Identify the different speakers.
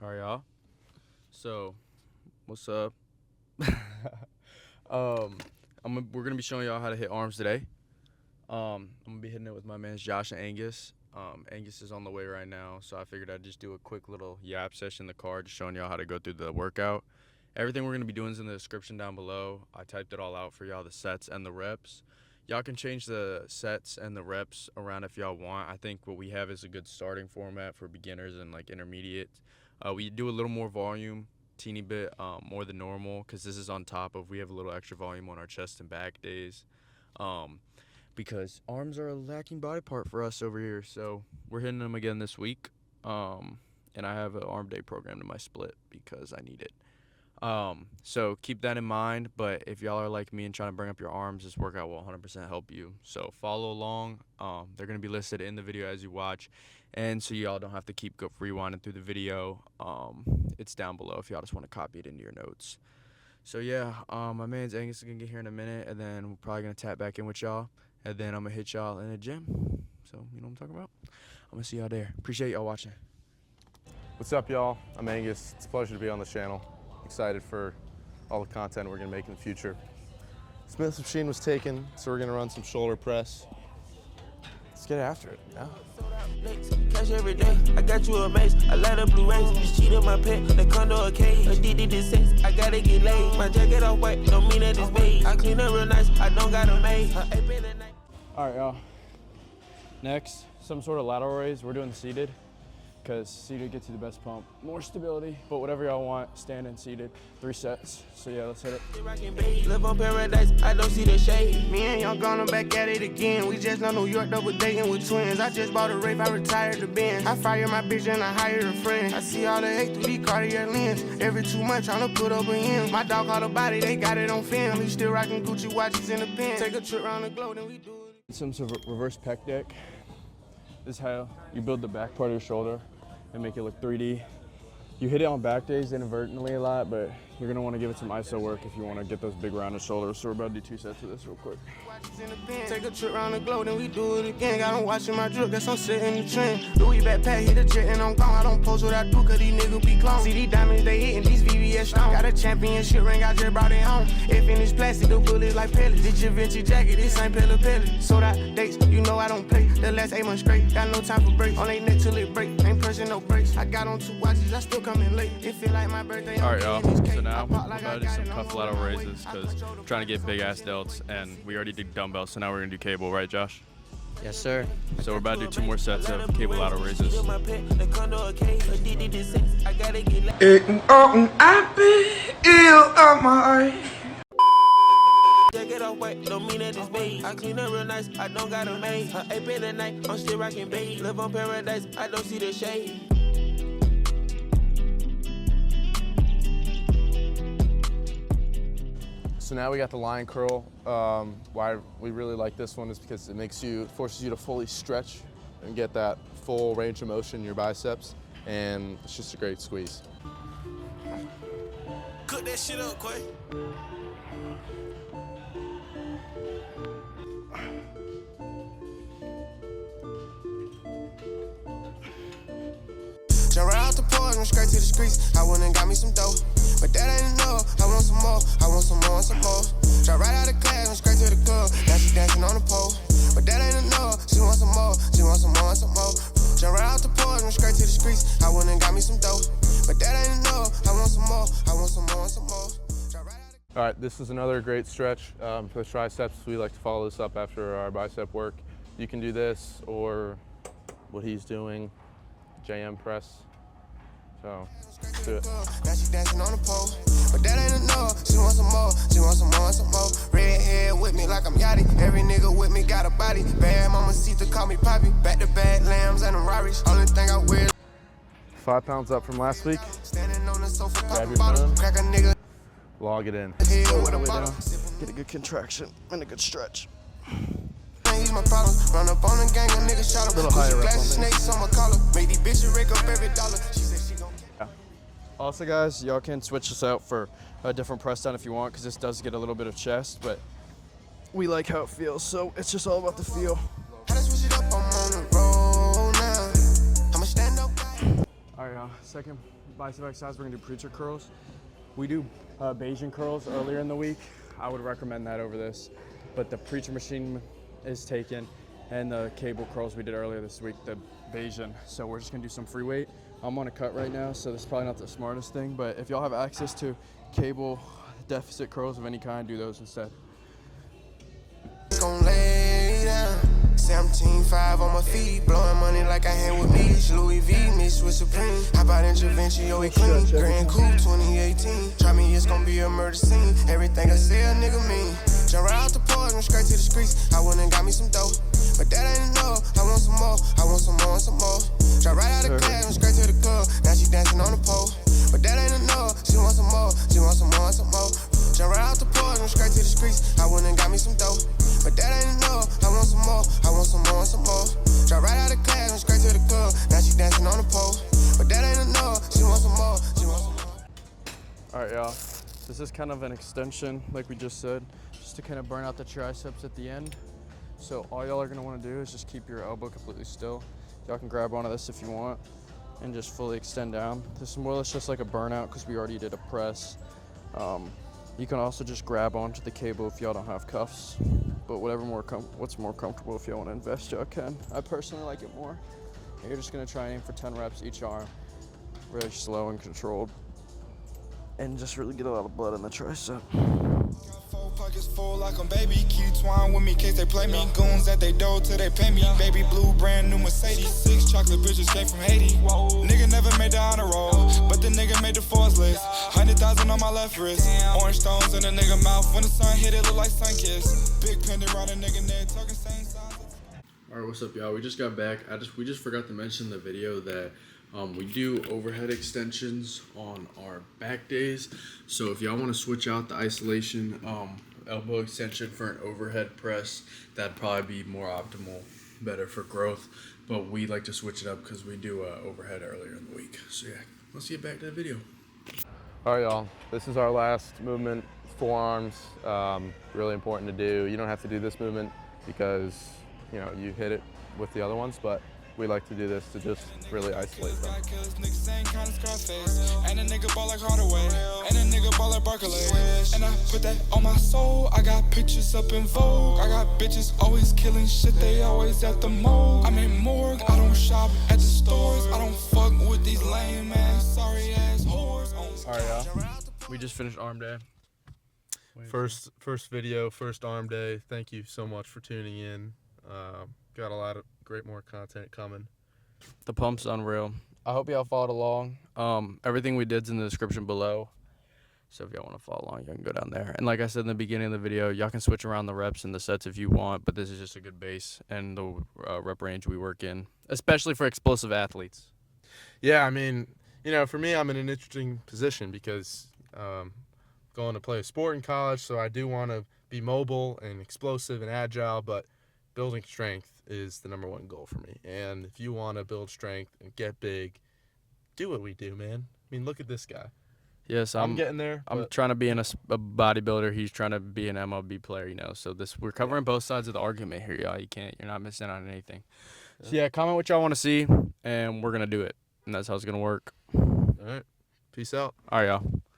Speaker 1: All right, y'all. So, what's up? We're gonna be showing y'all how to hit arms today. I'm gonna be hitting it with my mans Josh and Angus. Angus is on the way right now, so I figured I'd just do a quick little yap session in the car, just showing y'all how to go through the workout. Everything we're gonna be doing is in the description down below. I typed it all out for y'all, the sets and the reps. Y'all can change the sets and the reps around if y'all want. I think what we have is a good starting format for beginners and like intermediate. We do a little more volume, teeny bit more than normal, because this is on top of, we have a little extra volume on our chest and back days, because arms are a lacking body part for us over here. So we're hitting them again this week, and I have an arm day programmed in my split because I need it. So keep that in mind, but if y'all are like me and trying to bring up your arms, this workout will 100% help you. So follow along. They're going to be listed in the video as you watch, and so y'all don't have to keep rewinding through the video. It's down below if y'all just want to copy it into your notes. So yeah, my man's Angus is going to get here in a minute, and then we're probably going to tap back in with y'all, and then I'm going to hit y'all in the gym. So you know what I'm talking about? I'm going to see y'all there. Appreciate y'all watching.
Speaker 2: What's up, y'all? I'm Angus. It's a pleasure to be on the channel. Excited for all the content we're gonna make in the future. Smith's machine was taken, so we're gonna run some shoulder press. Let's get after it. Yeah.
Speaker 3: Cash every day, I got you a mace, I light up blue rays, just cheat on my pet, the condo a cage, addicted to sex, I gotta get laid, my jacket off white, don't mean that it's made, I clean up real nice, I don't got a maid,
Speaker 1: All right, y'all. Next, some sort of lateral raise. We're doing the seated, because seated gets you the best pump. More stability, but whatever y'all want, standing, seated, 3 sets. So yeah, let's hit it.
Speaker 3: Live on paradise, I don't see the shade. Me and Young gone back at it again. We just left New York, double dating with twins. I just bought a Wraith, I retired the Benz. I fired my bitch and I hired a friend. I see all the hate through these Cartier lens. Every 2 months, tryna put up a end. My dog called a body, they got it on film. He still rocking Gucci watches in the pen. Take a trip around the globe, then we do it.
Speaker 1: Some sort of reverse pec deck. This is how you build the back part of your shoulder and make it look 3D. You hit it on back days inadvertently a lot, but you're gonna wanna give it some ISO work if you wanna get those big rounded shoulders. So we're about to do 2 sets of this real quick.
Speaker 3: Take a trip around the globe, then we do it again. Got on watching my drip, that's on setting the trend. Louis backpack, hit a jet and I'm gone. I don't post what I do, cause these niggas be clones. See these diamonds, they hitting these VVS stones. Got a championship ring, I just brought it home. If in this plastic, the bullets like pellets. This Givenchy jacket, this ain't Pella Pella. Sold out dates, you know I don't play. The last 8 months straight, got no time for breaks. On they neck till it break, ain't pressing no brakes. I got on 2 watches, I still coming late. It feel like my birthday.
Speaker 1: All right, y'all. So now we're about to do some cuff lateral raises because I'm trying to get big ass delts, and we already did dumbbell, so now we're gonna do cable, right, Josh?
Speaker 4: Yes, sir.
Speaker 1: So we're about to do 2 more sets of cable lateral raises.
Speaker 3: Jacket off white, don't mean that it's made. I clean up real nice, I don't got a maid. Her 8 pin at night, I'm still rocking babe. Live on paradise, I don't see the shade.
Speaker 2: So now we got the line curl. Why we really like this one is because it forces you to fully stretch and get that full range of motion in your biceps, and it's just a great squeeze.
Speaker 3: Cook that shit up, Quay. Jump right out the port, went straight to the streets. I went and got me some dough, but that ain't enough. I want some more, I want some more and some more. Drop right out of class, went straight to the club. Now she dancing on the pole, but that ain't enough. She wants some more, she wants some more and some more. Jump right out the port, went straight to the streets. I went and got me some dough, but that ain't enough. I want some more, I want some more and some more.
Speaker 2: All right, this is another great stretch for the triceps. We like to follow this up after our bicep work. You can do this or what he's doing, JM press. So, let's do it.
Speaker 3: Now she dancing on the pole, but that ain't enough. She wants some more, she wants some more and some more. Red hair with me like I'm Yachty. Every nigga with me got a body. Bad mama Sita call me Poppy. Back to bad lambs and them Rarries. Only thing I wear.
Speaker 2: 5 pounds up from last week.
Speaker 3: Standing on the sofa,
Speaker 2: Grab your
Speaker 3: bottle,
Speaker 2: phone.
Speaker 3: crack a nigga.
Speaker 2: Log it in.
Speaker 1: Get a good contraction and a good stretch.
Speaker 3: My problem. Run up on a gang, a nigga shot him.
Speaker 1: Little higher up on this.
Speaker 3: Snakes on my collar. Make these bitches rake up every dollar. She said she gon'
Speaker 1: Also, guys, y'all can switch this out for a different press down if you want, because this does get a little bit of chest, but we like how it feels, so it's just all about the feel.
Speaker 3: How to switch it up, I'm on the road now. I'ma stand up.
Speaker 1: All right, second bicep exercise, we're gonna do preacher curls. We do Bayesian curls earlier in the week. I would recommend that over this, but the preacher machine is taken, and the cable curls we did earlier this week, the Bayesian. So we're just gonna do some free weight. I'm on a cut right now, so this is probably not the smartest thing, but if y'all have access to cable deficit curls of any kind, do those instead.
Speaker 3: Gon' lay down. 17.5 on my feet, blowing money like I had with me. Louis V mixed with Supreme. How about intervention, yo, it clean. Grand Coupe 2018. Try me, it's gon' be a murder scene. Everything I say, a nigga mean. Jump right out the porch, went straight to the streets. I went and got me some dough, but that ain't enough. I want some more, I want some more and some more. Drop right out the class, went straight to the club. Now she dancing on the pole, but that ain't enough. She want some more, she want some more and some more. Jump right out the porch, went straight to the streets. I went and got me some dough, but that ain't enough. I want some more, I want some more and some more. Drop right out the class, went straight to the club. Now she dancing on the pole, but that ain't enough. She want some more, she want some more.
Speaker 1: All right, y'all. This is kind of an extension, like we just said, just to kind of burn out the triceps at the end. So all y'all are gonna wanna do is just keep your elbow completely still. Y'all can grab onto this if you want and just fully extend down. This is more or less just like a burnout because we already did a press. You can also just grab onto the cable if y'all don't have cuffs, but what's more comfortable if y'all wanna invest, y'all can. I personally like it more. And you're just gonna try and aim for 10 reps each arm, really slow and controlled, and just really get a lot of blood in the tricep.
Speaker 4: Four pockets full like I'm baby. Keep twine with me in case they play me. Goons at they door till they pay me. Baby blue, brand new Mercedes. 6 chocolate bitches came from Haiti. Nigga never made the honor roll, but the nigga made the fours list. 100,000 on my left wrist. Orange stones in the nigga mouth. When the sun hit it, look like sun kiss. Big pendant around a nigga neck, talking same size.
Speaker 1: All right, what's up, y'all? We just got back. We just forgot to mention in the video that we do overhead extensions on our back days. So if y'all want to switch out the isolation elbow extension for an overhead press, that'd probably be more optimal, better for growth. But we like to switch it up because we do overhead earlier in the week. So yeah, let's get back to that video.
Speaker 2: All right, y'all. This is our last movement, forearms. Really important to do. You don't have to do this movement because you hit it with the other ones, but we like to do this to just really isolate them.
Speaker 4: And a nigga ball like Hardaway. And a nigga ball like Barkley. And I put that on my soul. I got pictures up in Vogue. I got bitches always killing shit. They always at the mall. I'm in morgue. I don't shop at the stores. I don't fuck with these lame ass, sorry ass whores.
Speaker 1: All right, y'all. We just finished arm day.
Speaker 2: First video, first arm day. Thank you so much for tuning in. Got a lot of more content coming.
Speaker 1: The pump's unreal. I hope y'all followed along. Everything we did's in the description below. So if y'all want to follow along, you can go down there. And like I said in the beginning of the video, y'all can switch around the reps and the sets if you want, but this is just a good base and the rep range we work in, especially for explosive athletes.
Speaker 2: Yeah, I mean, for me, I'm in an interesting position because going to play a sport in college, so I do want to be mobile and explosive and agile, but building strength is the number one goal for me. And if you want to build strength and get big, do what we do, man. I mean, look at this guy.
Speaker 1: Yes,
Speaker 2: I'm getting there.
Speaker 1: I'm trying to be a bodybuilder. He's trying to be an MLB player, So we're covering both sides of the argument here, y'all. You're not missing out on anything. Yeah. So yeah, comment what y'all want to see, and we're gonna do it. And that's how it's gonna work.
Speaker 2: All right. Peace out.
Speaker 1: All right, y'all.